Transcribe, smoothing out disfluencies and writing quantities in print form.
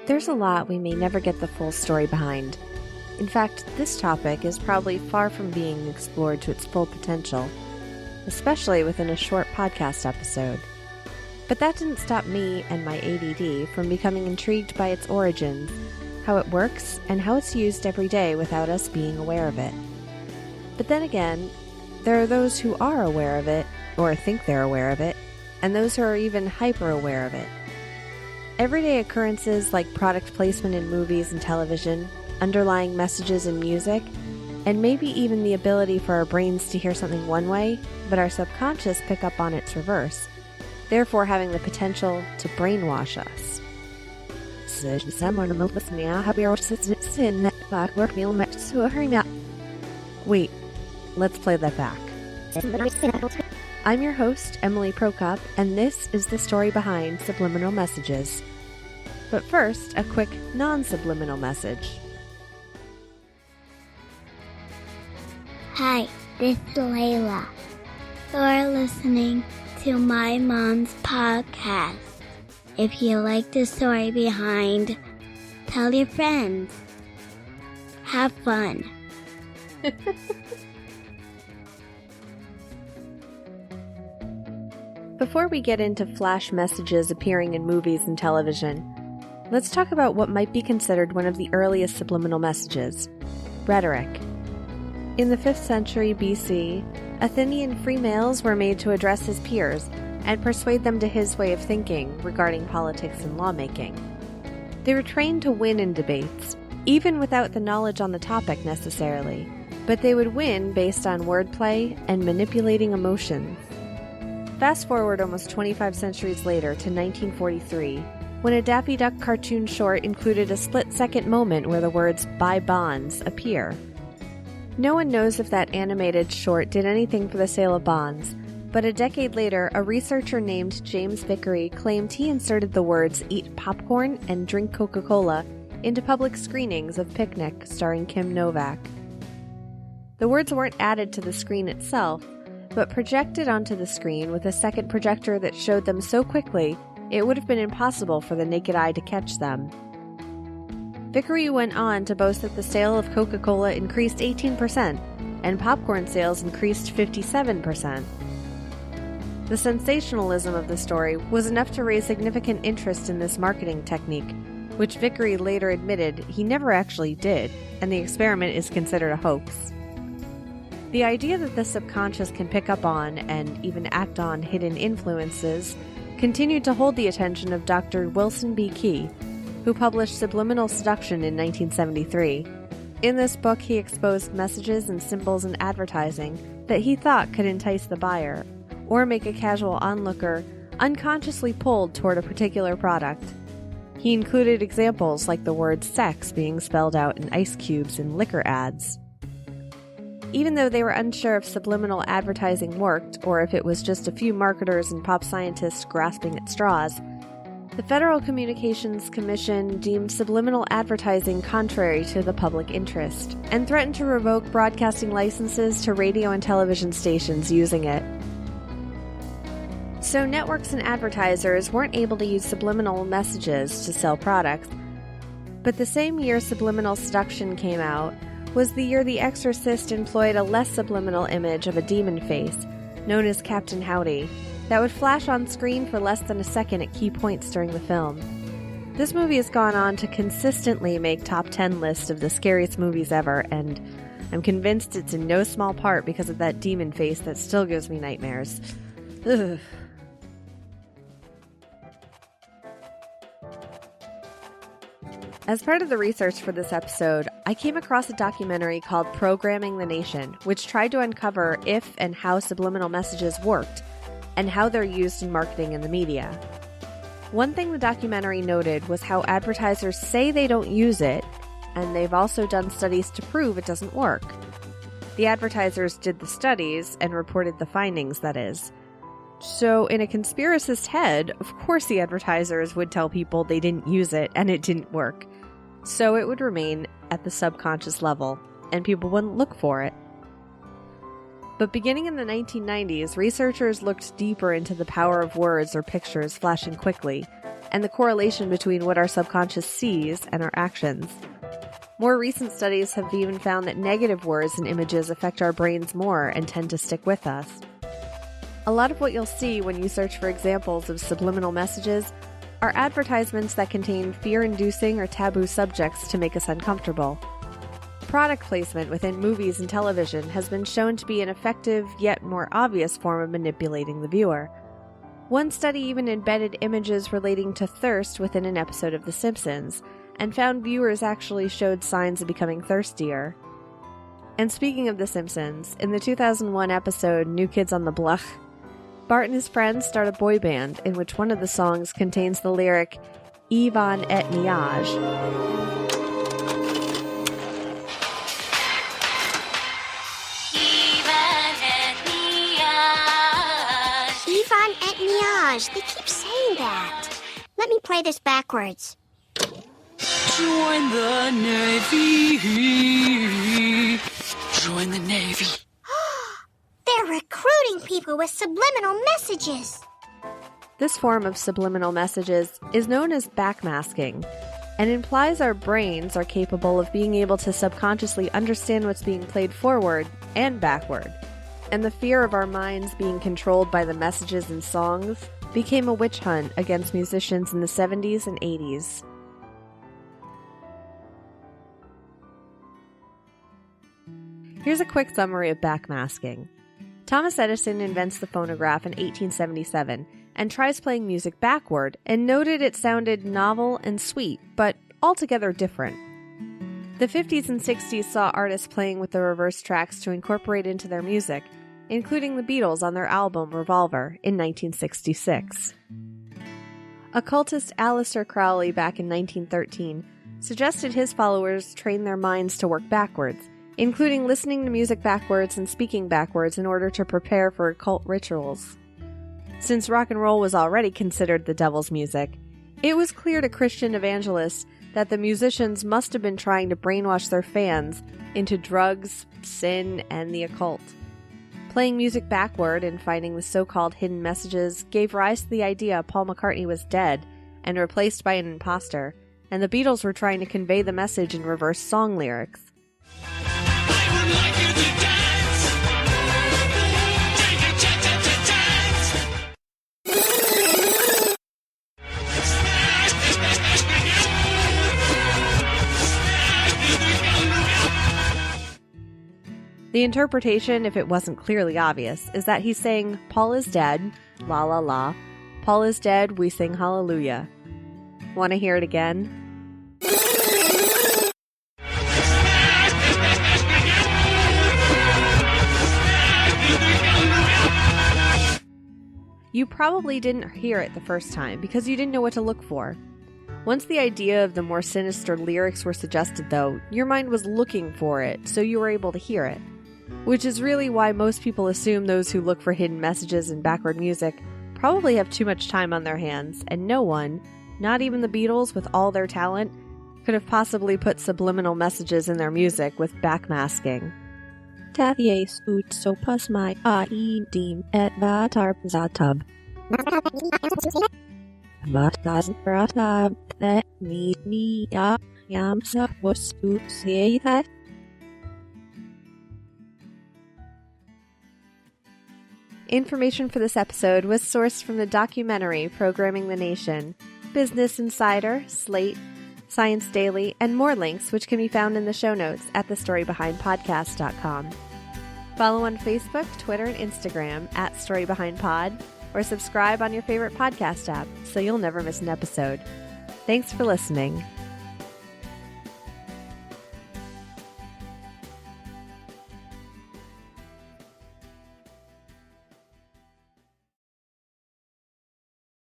There's a lot we may never get the full story behind. In fact, this topic is probably far from being explored to its full potential, especially within a short podcast episode. But that didn't stop me and my ADD from becoming intrigued by its origins, how it works, and how it's used every day without us being aware of it. But then again, there are those who are aware of it, or think they're aware of it, and those who are even hyper-aware of it. Everyday occurrences like product placement in movies and television, underlying messages in music, and maybe even the ability for our brains to hear something one way, but our subconscious pick up on its reverse, therefore having the potential to brainwash us. Wait, let's play that back. I'm your host, Emily Prokop, and this is the story behind Subliminal Messages. But first, a quick non-subliminal message. Hi, this is Layla. You're listening to my mom's podcast. If you like the story behind, tell your friends. Have fun. Before we get into flash messages appearing in movies and television, let's talk about what might be considered one of the earliest subliminal messages: rhetoric. In the 5th century BC, Athenian free males were made to address his peers and persuade them to his way of thinking regarding politics and lawmaking. They were trained to win in debates, even without the knowledge on the topic necessarily, but they would win based on wordplay and manipulating emotions. Fast forward almost 25 centuries later to 1943, when a Daffy Duck cartoon short included a split-second moment where the words "buy bonds" appear. No one knows if that animated short did anything for the sale of bonds, but a decade later, a researcher named James Vickery claimed he inserted the words "eat popcorn" and "drink Coca-Cola" into public screenings of Picnic starring Kim Novak. The words weren't added to the screen itself, but projected onto the screen with a second projector that showed them so quickly it would have been impossible for the naked eye to catch them. Vickery went on to boast that the sale of Coca-Cola increased 18% and popcorn sales increased 57%. The sensationalism of the story was enough to raise significant interest in this marketing technique, which Vickery later admitted he never actually did, and the experiment is considered a hoax. The idea that the subconscious can pick up on and even act on hidden influences continued to hold the attention of Dr. Wilson B. Key, who published Subliminal Seduction in 1973. In this book, he exposed messages and symbols in advertising that he thought could entice the buyer, or make a casual onlooker unconsciously pulled toward a particular product. He included examples like the word sex being spelled out in ice cubes in liquor ads. Even though they were unsure if subliminal advertising worked, or if it was just a few marketers and pop scientists grasping at straws, the Federal Communications Commission deemed subliminal advertising contrary to the public interest, and threatened to revoke broadcasting licenses to radio and television stations using it. So networks and advertisers weren't able to use subliminal messages to sell products. But the same year Subliminal Seduction came out was the year The Exorcist employed a less subliminal image of a demon face, known as Captain Howdy, that would flash on screen for less than a second at key points during the film. This movie has gone on to consistently make top 10 lists of the scariest movies ever, and I'm convinced it's in no small part because of that demon face that still gives me nightmares. Ugh. As part of the research for this episode, I came across a documentary called Programming the Nation, which tried to uncover if and how subliminal messages worked, and how they're used in marketing and the media. One thing the documentary noted was how advertisers say they don't use it, and they've also done studies to prove it doesn't work. The advertisers did the studies and reported the findings, that is. So in a conspiracist head, of course the advertisers would tell people they didn't use it and it didn't work. So it would remain at the subconscious level, and people wouldn't look for it. But beginning in the 1990s, researchers looked deeper into the power of words or pictures flashing quickly, and the correlation between what our subconscious sees and our actions. More recent studies have even found that negative words and images affect our brains more and tend to stick with us. A lot of what you'll see when you search for examples of subliminal messages are advertisements that contain fear-inducing or taboo subjects to make us uncomfortable. Product placement within movies and television has been shown to be an effective yet more obvious form of manipulating the viewer. One study even embedded images relating to thirst within an episode of The Simpsons, and found viewers actually showed signs of becoming thirstier. And speaking of The Simpsons, in the 2001 episode New Kids on the Block, Bart and his friends start a boy band in which one of the songs contains the lyric, Ivan et Niage. Ivan et Niage. They keep saying that. Let me play this backwards. Join the Navy. Join the Navy. They're recruiting people with subliminal messages. This form of subliminal messages is known as backmasking and implies our brains are capable of being able to subconsciously understand what's being played forward and backward. And the fear of our minds being controlled by the messages in songs became a witch hunt against musicians in the 70s and 80s. Here's a quick summary of backmasking. Thomas Edison invents the phonograph in 1877 and tries playing music backward and noted it sounded novel and sweet, but altogether different. The 50s and 60s saw artists playing with the reverse tracks to incorporate into their music, including the Beatles on their album Revolver in 1966. Occultist Aleister Crowley back in 1913 suggested his followers train their minds to work backwards, including listening to music backwards and speaking backwards in order to prepare for occult rituals. Since rock and roll was already considered the devil's music, it was clear to Christian evangelists that the musicians must have been trying to brainwash their fans into drugs, sin, and the occult. Playing music backward and finding the so-called hidden messages gave rise to the idea Paul McCartney was dead and replaced by an imposter, and the Beatles were trying to convey the message in reverse song lyrics. The interpretation, if it wasn't clearly obvious, is that he's saying, Paul is dead, la la la. Paul is dead, we sing hallelujah. Want to hear it again? You probably didn't hear it the first time because you didn't know what to look for. Once the idea of the more sinister lyrics were suggested, though, your mind was looking for it, so you were able to hear it. Which is really why most people assume those who look for hidden messages in backward music probably have too much time on their hands, and no one, not even the Beatles with all their talent, could have possibly put subliminal messages in their music with backmasking. Tathies ut sopas my aedim et vatar zatab. Vatas ratab that me yamsa was to say that. Information for this episode was sourced from the documentary Programming the Nation, Business Insider, Slate, Science Daily, and more links which can be found in the show notes at thestorybehindpodcast.com. Follow on Facebook, Twitter, and Instagram at StoryBehindPod, or subscribe on your favorite podcast app so you'll never miss an episode. Thanks for listening.